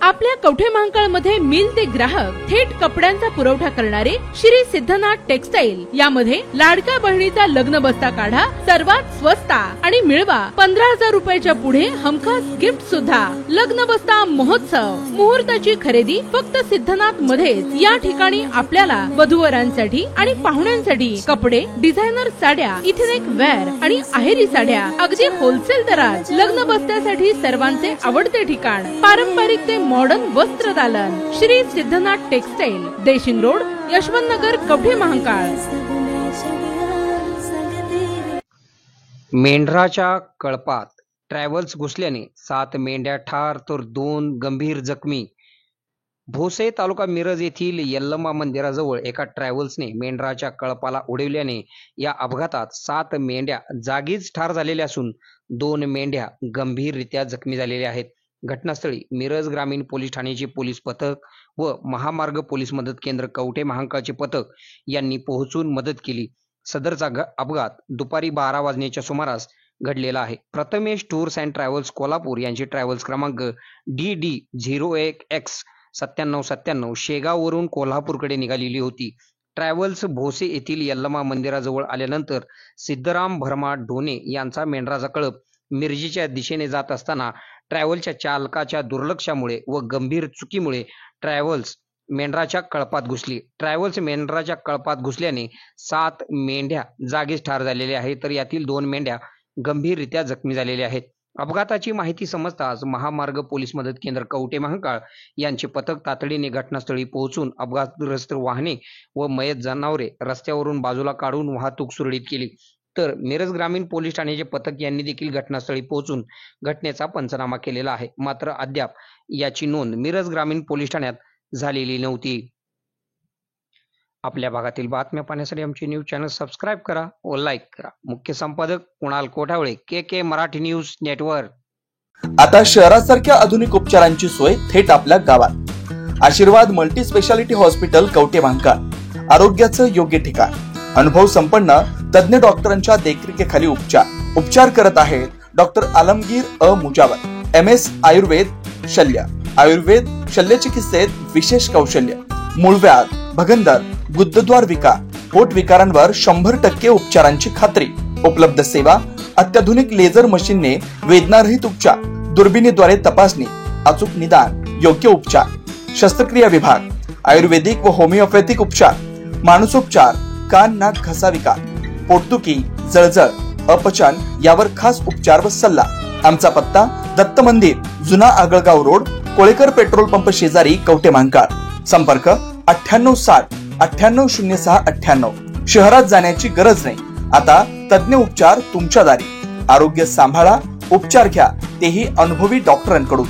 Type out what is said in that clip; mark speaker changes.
Speaker 1: आपल्या कवठे महांकाळ मध्ये मिल ते ग्राहक थेट कपड्यांचा पुरवठा करणारे श्री सिद्धनाथ टेक्सटाईल, यामध्ये लाडक्या बहिणीचा लग्न बस्ता काढा, सर्वात स्वस्त आणि मिळवा 15,000 रुपयाच्या पुढे हमखास गिफ्ट सुद्धा। लग्न बस्ता महोत्सव, मुहूर्ताची खरेदी फक्त सिद्धनाथ मध्येच। या ठिकाणी आपल्याला वधूवरांसाठी आणि पाहुण्यांसाठी कपडे, डिझायनर साड्या, इथेनिक वेअर आणि आहेरी साड्या अगदी होलसेल दरात। लग्न बस्त्यासाठी सर्वांचे आवडते ठिकाण, पारंपरिक ते मॉडर्न वस्त्र दालन, श्री सिद्धनाथ टेक्सटाईल, देशिंग रोड, यशवंत नगर, कवठे महांकाळ।
Speaker 2: मेंढराच्या कळपात ट्रॅव्हल्स घुसल्याने 7 मेंढ्या ठार तर 2 गंभीर जखमी। भोसे तालुका मिरज येथील यल्लमा मंदिराजवळ एका ट्रॅव्हल्सने मेंढराच्या कळपाला उडविल्याने या अपघातात 7 मेंढ्या जागीच ठार झालेल्या असून 2 मेंढ्या गंभीररित्या जखमी झालेल्या आहेत। घटनास्थळी मिरज ग्रामीण पोलीस ठाण्याचे पोलीस पथक व महामार्ग पोलीस मदत केंद्र कवठे महांकाळचे पथक यांनी पोहोचून मदत केली। सदरचा अपघात दुपारी 12 वाजण्याच्या सुमारास घडलेला आहे। Prathamesh tours and travels Kolhapur यांची ट्रॅव्हल्स क्रमांक DD01X 9797 शेगाववरून कोल्हापूरकडे निघालेली होती। ट्रॅव्हल्स भोसे येथील यल्लमा मंदिराजवळ आल्यानंतर सिद्धराम भरमा ढोणे यांचा मेंढराचा कळप मिरजेच्या दिशेने जात असताना ट्रॅव्हलच्या चालकाच्या दुर्लक्षामुळे व गंभीर चुकीमुळे ट्रॅव्हल्स मेंढराच्या कळपात घुसली। ट्रॅव्हल्स मेंढराच्या कळपात घुसल्याने 7 मेंढ्या जागीच ठार झालेल्या आहेत, तर यातील 2 मेंढ्या गंभीररित्या जखमी झालेल्या आहेत। अपघाताची माहिती समजताच महामार्ग पोलीस मदत केंद्र कवठे महांकाळ यांचे पथक तातडीने घटनास्थळी पोहोचून अपघातग्रस्त वाहने व मयत जनावरे रस्त्यावरून बाजूला काढून वाहतूक सुरळीत केली। तर मिरज ग्रामीण पोलीस ठाण्याचे पथक यांनी देखील घटनास्थळी पोहोचून घटनेचा पंचनामा केलेला आहे। मात्र अद्याप याची नोंद मिरज ग्रामीण पोलीस ठाण्यात झालेली नव्हती। आपल्या भागातील बातम्या पाहण्यासाठी आमचे न्यूज चॅनल सबस्क्राइब करा व लाईक करा। मुख्य संपादक Kunal Kothawale, KK Marathi news network.
Speaker 3: आता शहरासारख्या आधुनिक उपचारांची सोय थेट आपल्या गावात। आशीर्वाद multi speciality hospital Kavathe Mahankal, आरोग्याचं योग्य ठिकाण। अनुभव संपन्न तज्ञ डॉक्टरांच्या देखरेखीखाली उपचार करत आहेत डॉक्टर आलमगीर मुजावर, MS आयुर्वेद शल्य। आयुर्वेद शल्य चिकित्सेत विशेष कौशल्य, मूळव्याध, भगंदर, गुदद्वार विकार, पोट विकारांवर 100% उपचारांची खात्री। उपलब्ध सेवा, अत्याधुनिक लेझर मशीनने वेदनारहित उपचार, दुर्बिणीद्वारे तपासणी, अचूक निदान, योग्य उपचार, शस्त्रक्रिया विभाग, आयुर्वेदिक व होमिओपॅथिक उपचार, मानसोपचार, कान नाक घसा विकार, पोटदुखी, जळजळ, अपचन यावर खास उपचार व सल्ला। आमचा पत्ता दत्त मंदिर, जुना Agalgaon road, Kolekar petrol pump शेजारी, कवठे महांकाळ। संपर्क 9860 9806 98। शहरात जाण्याची गरज नाही, आता तज्ञ उपचार तुमच्या दारी। आरोग्य सांभाळा, उपचार घ्या, तेही अनुभवी डॉक्टरांकडून।